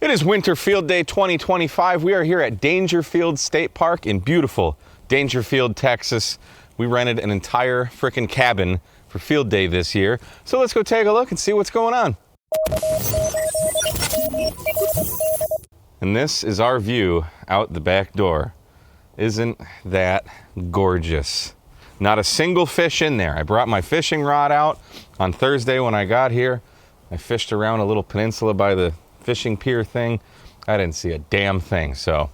It is Winter Field Day 2025. We are here at Daingerfield State Park in beautiful Daingerfield, Texas. We rented an entire frickin' cabin for Field Day this year. So let's go take a look and see what's going on. And this is our view out the back door. Isn't that gorgeous? Not a single fish in there. I brought my fishing rod out on Thursday when I got here. I fished around a little peninsula by the fishing pier thing. I didn't see a damn thing, so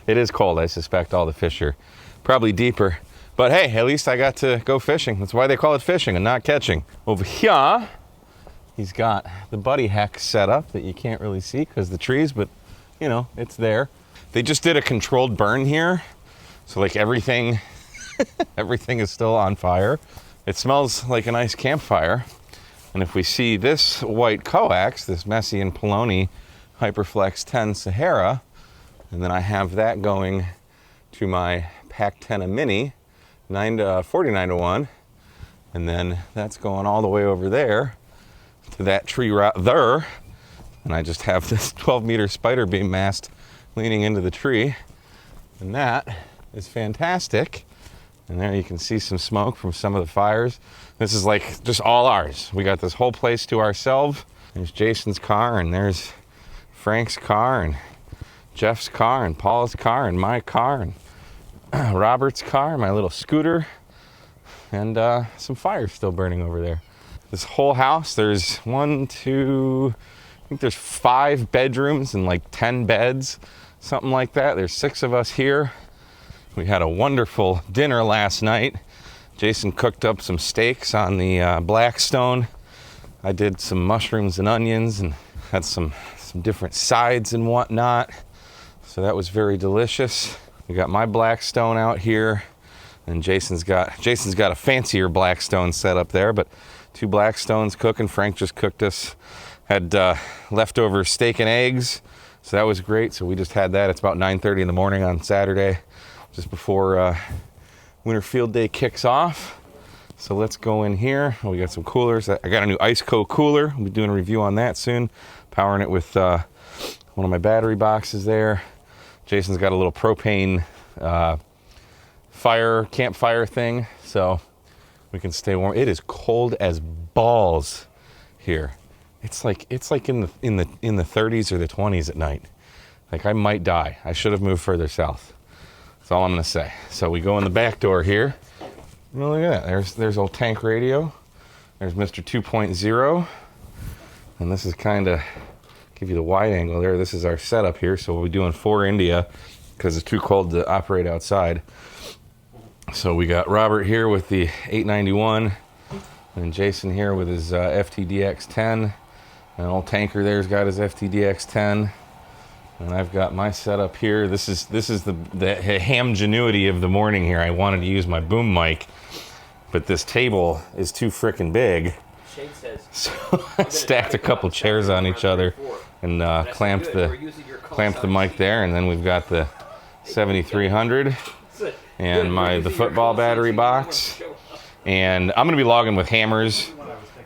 it is cold. I suspect all the fish are probably deeper. But hey, at least I got to go fishing. That's why they call it fishing and not catching. Over here, he's got the buddy heck set up that you can't really see because the trees, but you know, it's there. They just did a controlled burn here. So like everything, everything is still on fire. It smells like a nice campfire. And if we see this white coax, this Messi and Poloni Hyperflex 10 Sahara, and then I have that going to my Pac-10 Mini 49 to 1, and then that's going all the way over there to that tree right there, and I just have this 12-meter spider beam mast leaning into the tree, and that is fantastic. And there you can see some smoke from some of the fires. This is like just all ours. We got this whole place to ourselves. There's Jason's car, and there's Frank's car, and Jeff's car, and Paul's car, and my car, and Robert's car, my little scooter, and some fires still burning over there. This whole house, there's I think there's 5 bedrooms and like 10 beds, something like that. There's 6 of us here. We had a wonderful dinner last night. Jason cooked up some steaks on the Blackstone. I did some mushrooms and onions and had some different sides and whatnot. So that was very delicious. We got my Blackstone out here, and Jason's got a fancier Blackstone set up there, but 2 Blackstones cooking. Frank just cooked us, had leftover steak and eggs, so that was great. So we just had that. It's about 9:30 in the morning on Saturday, just before Winter Field Day kicks off. So let's go in here. Oh, we got some coolers. I got a new Iceco cooler. We'll be doing a review on that soon. Powering it with one of my battery boxes there. Jason's got a little propane campfire thing, so we can stay warm. It is cold as balls here. It's like in the 30s or the 20s at night. Like I might die. I should have moved further south. That's all I'm gonna say. So we go in the back door here. Well, look at that. There's old tank radio. There's Mr. 2.0. And this is kind of, give you the wide angle there. This is our setup here. So we'll be doing 4 India because it's too cold to operate outside. So we got Robert here with the 891 and Jason here with his FTDX10. And old tanker there's got his FTDX10. And I've got my setup here. This is the ham-genuity of the morning here. I wanted to use my boom mic, but this table is too frickin' big. So I stacked a couple chairs on each other and clamped the mic there. And then we've got the 7300 and the football battery box. And I'm gonna be logging with Hammers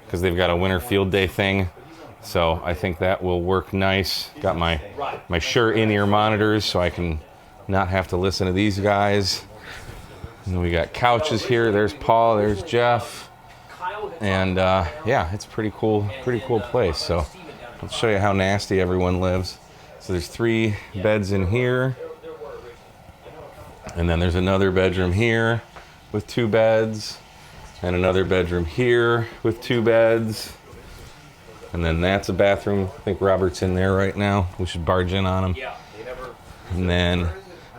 because they've got a Winter Field Day thing. So I think that will work nice. Got my Shure in-ear monitors so I can not have to listen to these guys. And then we got couches here. There's Paul, there's Jeff. And yeah, it's pretty cool place. So let's show you how nasty everyone lives. So there's 3 beds in here. And then there's another bedroom here with 2 beds. And another bedroom here with 2 beds. And then that's a bathroom. I think Robert's in there right now. We should barge in on him. And then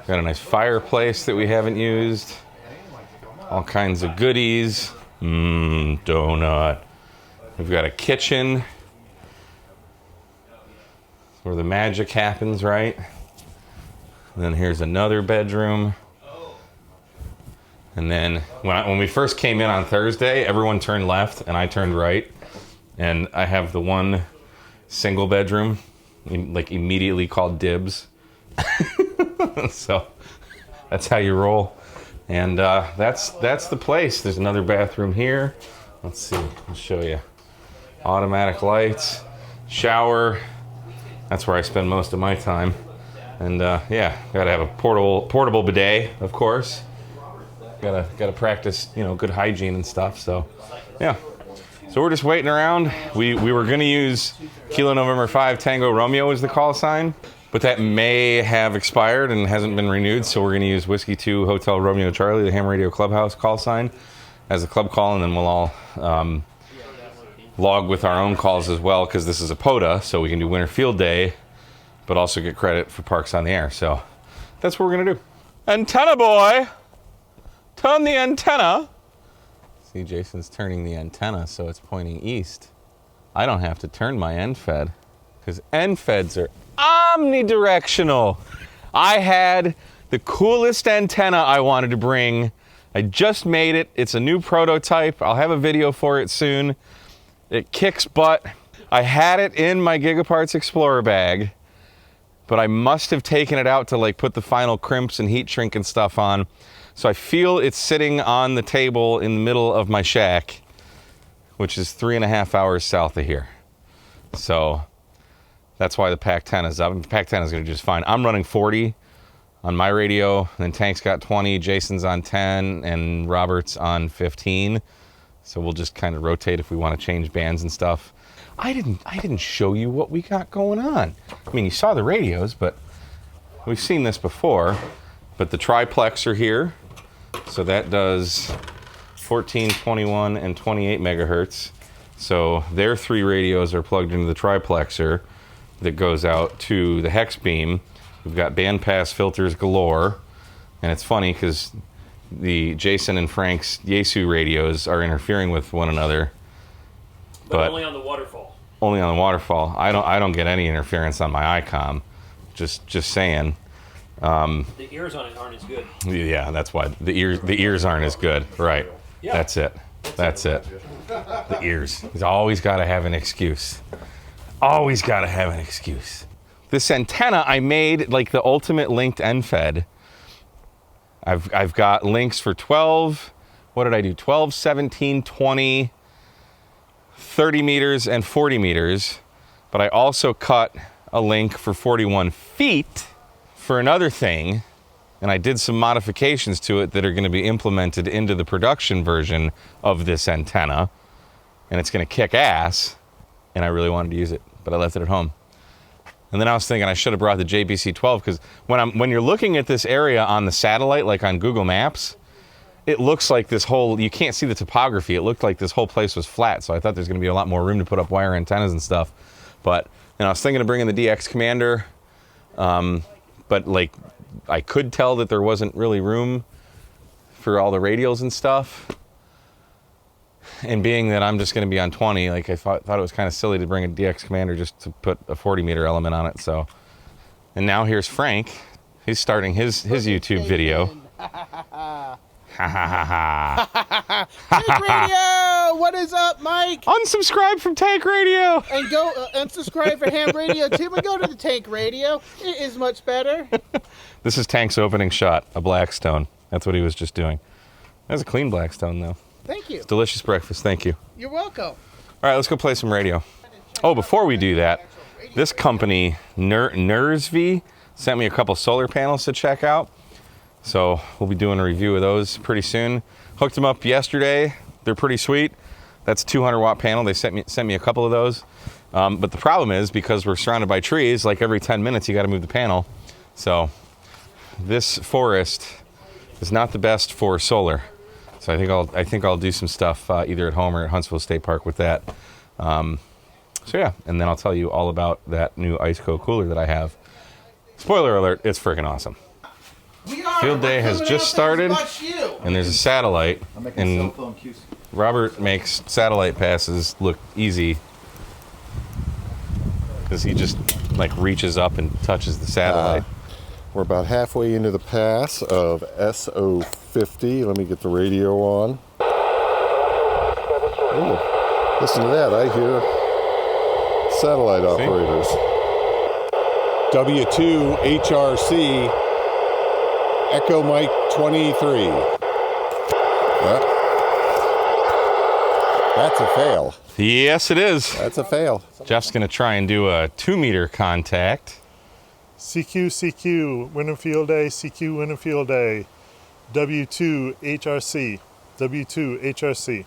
got a nice fireplace that we haven't used. All kinds of goodies. Donut. We've got a kitchen where the magic happens, right? And then here's another bedroom. And then when we first came in on Thursday, everyone turned left and I turned right. And I have the one single bedroom, like immediately called dibs. So that's how you roll. And that's the place. There's another bathroom here. Let's see, I'll show you. Automatic lights, shower. That's where I spend most of my time. And yeah, gotta have a portable bidet, of course. Gotta practice, good hygiene and stuff. So, yeah. So we're just waiting around. We were gonna use Kilo November 5 Tango Romeo as the call sign, but that may have expired and hasn't been renewed. So we're gonna use Whiskey 2 Hotel Romeo Charlie, the Ham Radio Clubhouse call sign, as a club call, and then we'll all log with our own calls as well, because this is a POTA, so we can do Winter Field Day, but also get credit for Parks on the Air. So that's what we're gonna do. Antenna boy, turn the antenna. See, Jason's turning the antenna so it's pointing east. I don't have to turn my end fed, because end feds are omnidirectional. I had the coolest antenna I wanted to bring. I just made it. It's a new prototype. I'll have a video for it soon. It kicks butt. I had it in my Gigaparts Explorer bag, but I must have taken it out to put the final crimps and heat shrink and stuff on. So I feel it's sitting on the table in the middle of my shack, which is 3.5 hours south of here. So that's why the PAC-10 is up. The PAC-10 is gonna do just fine. I'm running 40 on my radio, and then Tank's got 20, Jason's on 10, and Robert's on 15. So we'll just kind of rotate if we want to change bands and stuff. I didn't show you what we got going on. I mean, you saw the radios, but we've seen this before. But the triplex are here. So that does 14, 21, and 28 megahertz. So their 3 radios are plugged into the triplexer that goes out to the hex beam. We've got bandpass filters galore. And it's funny because the Jason and Frank's Yaesu radios are interfering with one another. But only on the waterfall. Only on the waterfall. I don't get any interference on my ICOM. Just saying. The ears on it aren't as good. Yeah, that's why the ears aren't as good. Right. Yeah. That's it. The ears. He's always got to have an excuse. Always got to have an excuse. This antenna I made the ultimate linked end fed. I've got links for 12. What did I do? 12, 17, 20, 30 meters, and 40 meters. But I also cut a link for 41 feet. For another thing, and I did some modifications to it that are going to be implemented into the production version of this antenna, and it's going to kick ass, and I really wanted to use it, but I left it at home. And then I was thinking I should have brought the JBC-12, because when you're looking at this area on the satellite, like on Google Maps, it looks like this whole, you can't see the topography, it looked like this whole place was flat, so I thought there's going to be a lot more room to put up wire antennas and stuff. But, and I was thinking of bringing the DX Commander, but I could tell that there wasn't really room for all the radials and stuff. And being that I'm just going to be on 20, I thought it was kind of silly to bring a DX Commander just to put a 40 meter element on it. So, and now here's Frank. He's starting his YouTube video. Ha ha ha ha. Tank Radio! What is up, Mike? Unsubscribe from Tank Radio! And go unsubscribe for Ham Radio too, and go to the Tank Radio. It is much better. This is Tank's opening shot, a Blackstone. That's what he was just doing. That's a clean Blackstone, though. Thank you. It's delicious breakfast, thank you. You're welcome. All right, let's go play some radio. Oh, before we do that, this company, Nersvi, sent me a couple solar panels to check out. So we'll be doing a review of those pretty soon. Hooked them up yesterday. They're pretty sweet. That's a 200 watt panel. They sent me a couple of those. But the problem is, because we're surrounded by trees, every 10 minutes you got to move the panel. So this forest is not the best for solar. So I think I'll do some stuff either at home or at Huntsville State Park with that. So yeah, and then I'll tell you all about that new Iceco cooler that I have. Spoiler alert, it's freaking awesome. Field day has just started, and there's a satellite, and Robert makes satellite passes look easy because he just reaches up and touches the satellite. We're about halfway into the pass of SO50. Let me get the radio on. Ooh, listen to that. I hear satellite operators. W2 HRC Echo Mike 23. That's a fail. Yes, it is. That's a fail. Jeff's gonna try and do a 2-meter contact. CQ, CQ, Winterfield Day, CQ, Winterfield Day. W2 HRC, W2 HRC.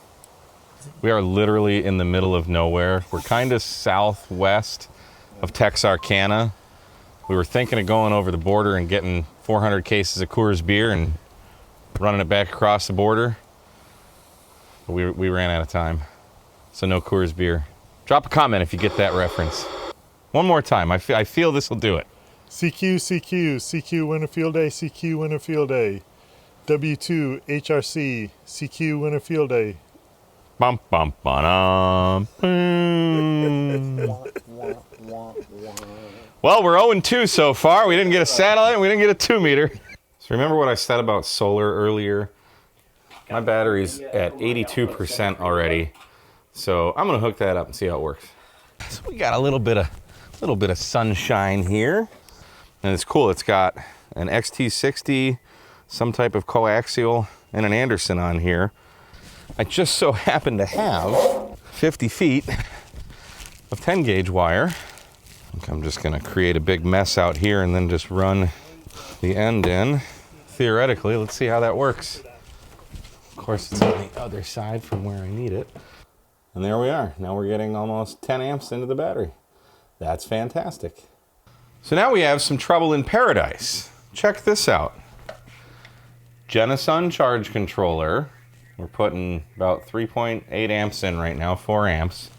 We are literally in the middle of nowhere. We're kind of southwest of Texarkana. We were thinking of going over the border and getting 400 cases of Coors beer and running it back across the border. But we ran out of time, so no Coors beer. Drop a comment if you get that reference. One more time. I feel this will do it. CQ, CQ, CQ, Winterfield Day, CQ, Winterfield Day. W2 HRC, CQ, Winterfield Day. Bum, bum, ba-dum. Well, we're 0-2 so far. We didn't get a satellite and we didn't get a 2-meter. So remember what I said about solar earlier? My battery's at 82% already. So I'm gonna hook that up and see how it works. So we got a little bit of sunshine here. And it's cool, it's got an XT60, some type of coaxial, and an Anderson on here. I just so happen to have 50 feet of 10 gauge wire. I think I'm just gonna create a big mess out here and then just run the end in. Theoretically, let's see how that works. Of course, it's on the other side from where I need it. And there we are. Now we're getting almost 10 amps into the battery. That's fantastic. So now we have some trouble in paradise. Check this out. Genasun charge controller. We're putting about 3.8 amps in right now, 4 amps.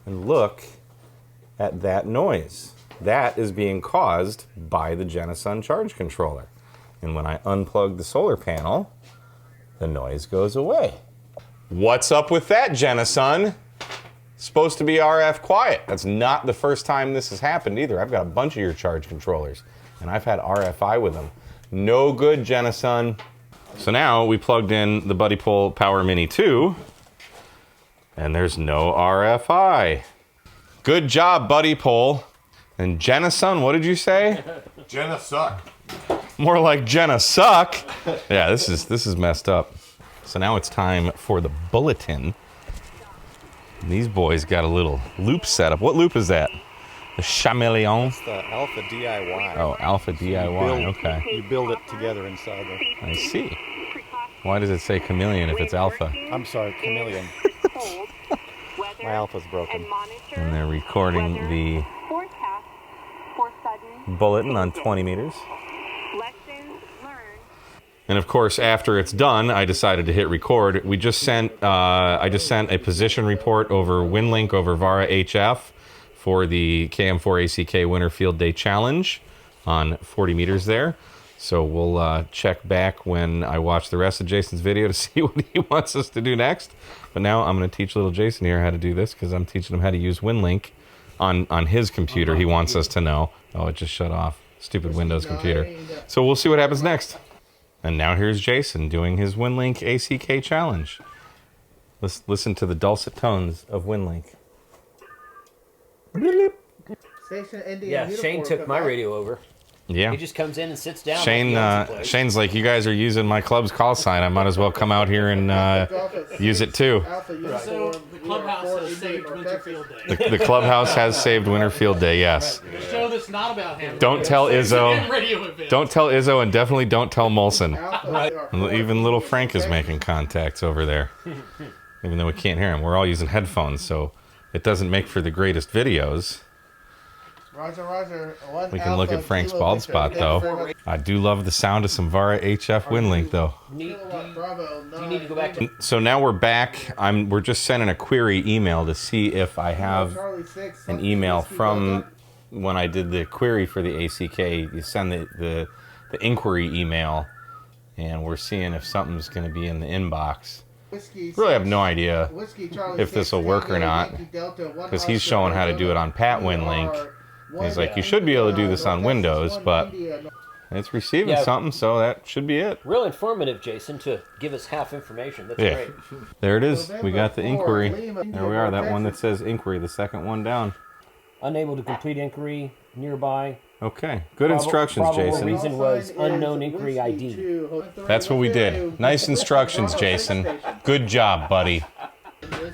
And look at that noise. That is being caused by the Genasun charge controller. And when I unplug the solar panel, the noise goes away. What's up with that, Genasun? Supposed to be RF quiet. That's not the first time this has happened either. I've got a bunch of your charge controllers, and I've had RFI with them. No good, Genasun. So now we plugged in the Buddy Pole Power Mini 2, and there's no RFI. Good job, Buddy Pole. And Genasun, what did you say? Jenna suck. More like Jenna suck. Yeah, this is messed up. So now it's time for the bulletin. And these boys got a little loop setup. What loop is that? The Chameleon? It's the Alpha DIY. Oh, Alpha DIY, okay. You build it together inside there. I see. Why does it say chameleon if it's alpha? I'm sorry, chameleon. My alpha's broken. And they're recording the bulletin on 20 meters. And of course, after it's done, I decided to hit record. I just sent a position report over WinLink over Vara HF for the KM4 ACK Winterfield Day Challenge on 40 meters there. So we'll check back when I watch the rest of Jason's video to see what he wants us to do next. But now I'm going to teach little Jason here how to do this because I'm teaching him how to use WinLink on his computer. He wants us to know. Oh, it just shut off. Stupid Windows computer. So we'll see what happens next. And now here's Jason doing his WinLink ACK challenge. Let's listen to the dulcet tones of WinLink. Station Indian Yeah, uniform Shane took come my back. radio over. Yeah. He just comes in and sits down. Shane, like he owns the place. Shane's like, you guys are using my club's call sign. I might as well come out here and use it too. Alpha So uniform, the clubhouse we are has saved Fort Winterfield Texas. Day. The clubhouse has saved Winterfield Day, yes. The show that's not about him. Don't tell Izzo. Radio event. Don't tell Izzo, and definitely don't tell Molson. Alpha, Even little Frank is making contacts over there. Even though we can't hear him. We're all using headphones, so it doesn't make for the greatest videos. Roger, Roger. We can look at Frank's bald spot, though. I do love the sound of some Vara HF WinLink, though. Do you need to go back to... So now we're back. We're just sending a query email to see if I have an email from when I did the query for the ACK. You send the inquiry email, and we're seeing if something's going to be in the inbox. Really have no idea if this will work or not, because he's showing how to do it on Pat WinLink. He's like, you should be able to do this on Windows, but it's receiving something, so that should be it. Real informative, Jason, to give us half information. That's Yeah. great. There it is. We got the inquiry. There we are, that one that says inquiry, the second one down. Unable to complete inquiry nearby. Okay, good instructions, Probable Jason. reason was unknown inquiry ID. That's what we did. Nice instructions, Jason. Good job, buddy.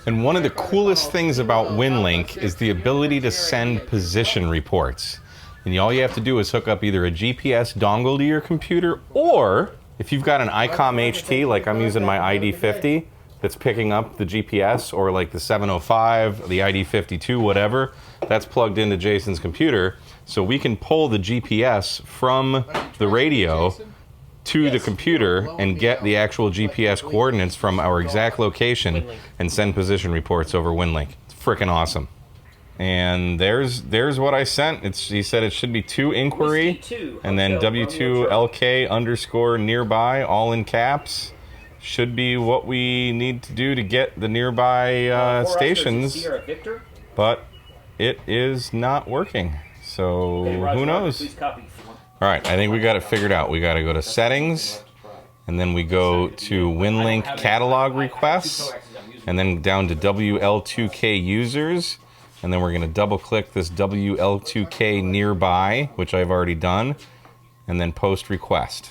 And one of the coolest things about WinLink is the ability to send position reports. And all you have to do is hook up either a GPS dongle to your computer, or if you've got an ICOM HT, like I'm using my ID50, that's picking up the GPS, or like the 705, the ID52, whatever, that's plugged into Jason's computer. So we can pull the GPS from the radio to the computer and get the actual GPS coordinates from our exact location and send position reports over WinLink. It's freaking awesome. And there's what I sent. He said it should be to inquiry, and then W2LK underscore nearby, all in caps. Should be what we need to do to get the nearby stations, but it is not working. So who knows? All right, I think we got it figured out. We got to go to settings, and then we go to WinLink catalog requests, and then down to WL2K users, and then we're going to double click this WL2K nearby, which I've already done, and then post request.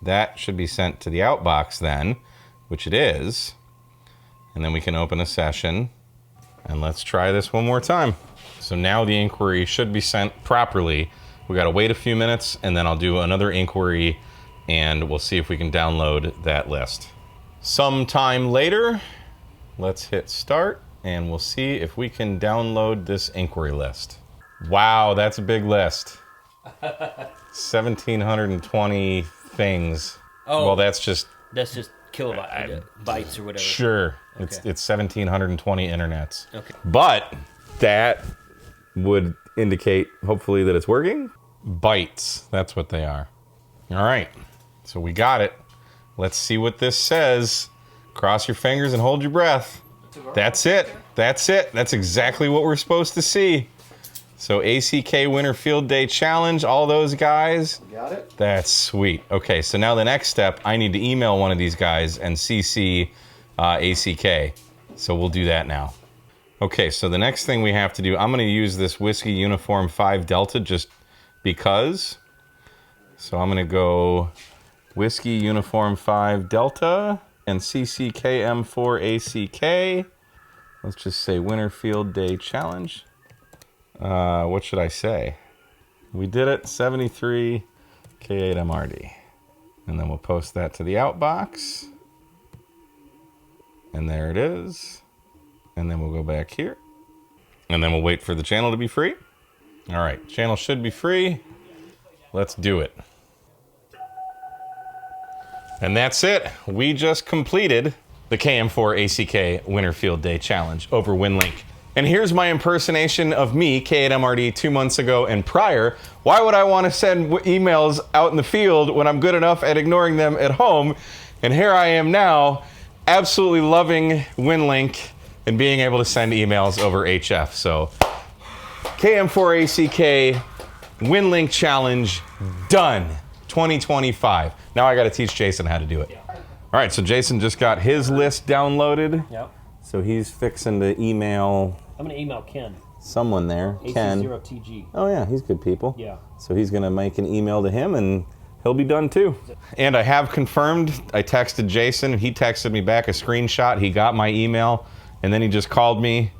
That should be sent to the outbox then, which it is, and then we can open a session, and let's try this one more time. So now the inquiry should be sent properly. We gotta wait a few minutes, and then I'll do another inquiry, and we'll see if we can download that list. Sometime later, let's hit start, and we'll see if we can download this inquiry list. Wow, that's a big list. 1,720 things. Oh, well, that's just bytes or whatever. Sure, Okay. it's 1,720 internets. Okay. But that would indicate, hopefully, that it's working. Bytes, that's what they are. All right, so we got it. Let's see what this says. Cross your fingers and hold your breath. That's it. That's it. That's exactly what we're supposed to see. So ACK Winter Field Day Challenge, all those guys. Got it? That's sweet. Okay, so now the next step, I need to email one of these guys and CC ACK. So we'll do that now. Okay, so the next thing we have to do, I'm going to use this Whiskey Uniform 5 Delta just because. So I'm going to go Whiskey Uniform 5 Delta and CCKM4ACK. Let's just say Winter Field Day Challenge. What should I say? We did it, 73 K8MRD. And then we'll post that to the outbox. And there it is. And then we'll go back here. And then we'll wait for the channel to be free. All right, channel should be free. Let's do it. And that's it. We just completed the KM4ACK Winter Field Day Challenge over WinLink. And here's my impersonation of me, K8MRD, 2 months ago and prior. Why would I want to send emails out in the field when I'm good enough at ignoring them at home? And here I am now, absolutely loving WinLink and being able to send emails over HF. So KM4ACK WinLink Challenge done, 2025. Now I got to teach Jason how to do it. All right, so Jason just got his list downloaded. Yep. So he's fixing to email I'm gonna email Ken. someone there, Ken. AC0TG. Oh yeah, he's good people. Yeah. So he's gonna make an email to him and he'll be done too. And I have confirmed, I texted Jason and he texted me back a screenshot. He got my email and then he just called me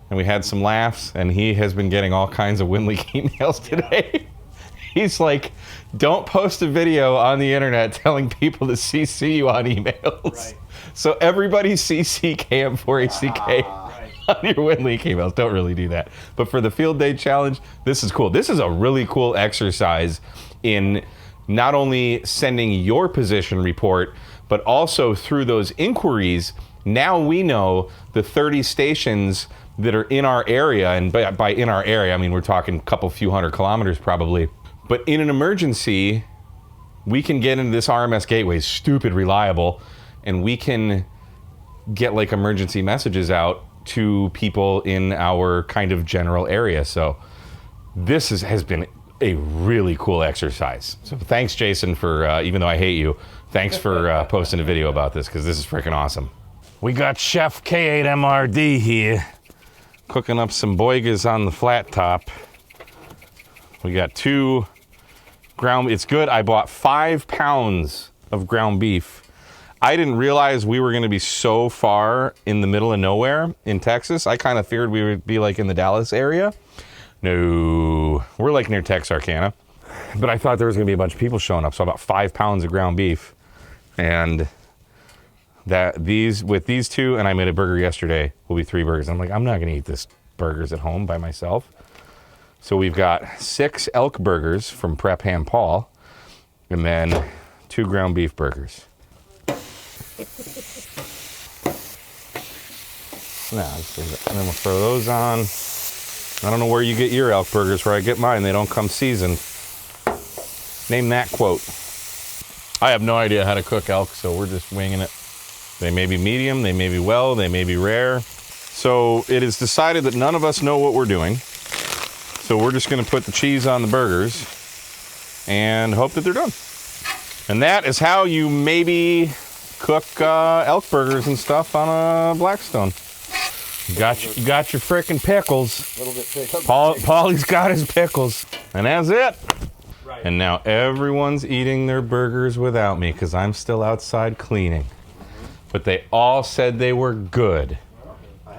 and we had some laughs and he has been getting all kinds of WinLink emails today. He's like, don't post a video on the internet telling people to CC you on emails. Right. So everybody CC KM4ACK on your WinLink emails. Don't really do that. But for the Field Day Challenge, this is cool. This is a really cool exercise in not only sending your position report, but also through those inquiries, now we know the 30 stations that are in our area, and by in our area, I mean we're talking a couple few hundred kilometers probably. But in an emergency, we can get into this RMS gateway, stupid reliable, and we can get like emergency messages out to people in our kind of general area. So this has been a really cool exercise. So thanks, Jason, for, even though I hate you, thanks for posting a video about this, because this is freaking awesome. We got Chef K8MRD here, cooking up some boigas on the flat top. We got 2 ground, it's good. I bought 5 pounds of ground beef. I didn't realize we were going to be so far in the middle of nowhere in Texas. I kind of feared we would be like in the Dallas area. No, we're like near Texarkana. But I thought there was going to be a bunch of people showing up. So about 5 pounds of ground beef. And with these two, and I made a burger yesterday, will be 3 burgers. I'm like, I'm not going to eat this burgers at home by myself. So we've got 6 elk burgers from Prep Ham Paul, and then 2 ground beef burgers. Now, and then we'll throw those on. I don't know where you get your elk burgers, where I get mine. They don't come seasoned. Name that quote. I have no idea how to cook elk, so we're just winging it. They may be medium, they may be well, they may be rare. So it is decided that none of us know what we're doing. So we're just gonna put the cheese on the burgers and hope that they're done. And that is how you maybe cook elk burgers and stuff on a Blackstone. You got your frickin' pickles. A little bit thick. Paulie's got his pickles. And that's it. Right. And now everyone's eating their burgers without me because I'm still outside cleaning. But they all said they were good.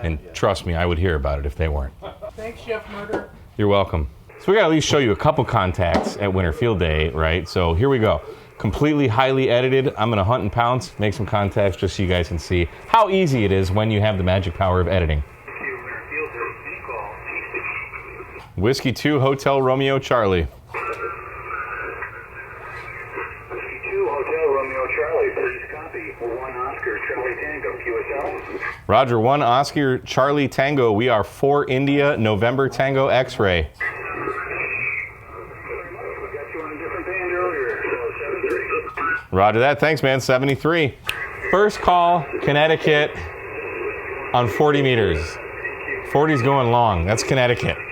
And trust me, I would hear about it if they weren't. Thanks, Chef Murder. You're welcome. So we gotta at least show you a couple contacts at Winter Field Day, right? So here we go. Completely highly edited. I'm gonna hunt and pounce, make some contacts just so you guys can see how easy it is when you have the magic power of editing. Whiskey 2 Hotel Romeo Charlie. Whiskey 2 Hotel Romeo Charlie, please copy. 1 Oscar Charlie Tango, QSL. Roger, 1 Oscar Charlie Tango. We are 4 India November Tango X-Ray. Roger that. Thanks, man. 73. First call, Connecticut on 40 meters. 40's going long. That's Connecticut. Field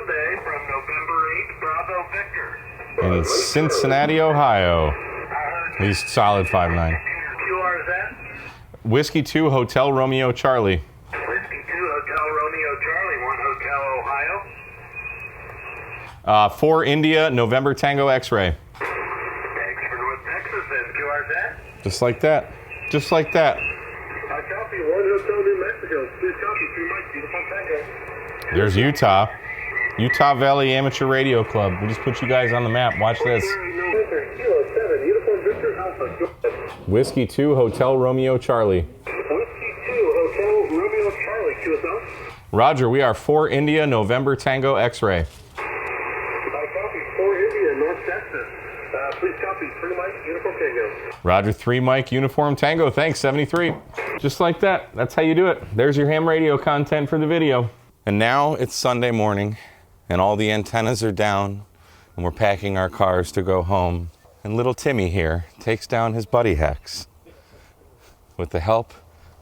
Day from November 8th, Bravo Victor. In Cincinnati, Ohio. He's solid 5'9". QRZ? Whiskey 2 Hotel Romeo Charlie. Whiskey 2 Hotel Romeo Charlie, 1 Hotel Ohio. 4 India November Tango X-Ray. Thanks for North Texas and QRZ. Just like that. Just like that. I copy 1 Hotel New Mexico. Please copy 3 Mike, beautiful Tango. There's Utah. Utah Valley Amateur Radio Club. We just put you guys on the map. Watch this. Whiskey 2 Hotel Romeo Charlie. Whiskey 2 Hotel Romeo Charlie, QSL. Roger, we are 4 India November Tango X-Ray. I copy 4 India, North Texas. Please copy 3 Mike, Uniform Tango. Roger, 3 Mike Uniform Tango. Thanks, 73. Just like that. That's how you do it. There's your ham radio content for the video. And now it's Sunday morning, and all the antennas are down, and we're packing our cars to go home. And little Timmy here takes down his buddy Hex with the help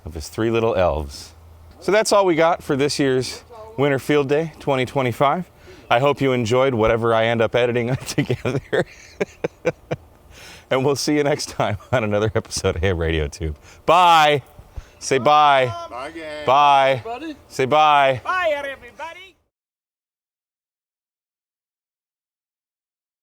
of his 3 little elves. So that's all we got for this year's Winter Field Day 2025. I hope you enjoyed whatever I end up editing together. And we'll see you next time on another episode of Ham Radio Tube. Bye. Say bye. Bye, gang. Bye. Say bye. Bye, everybody.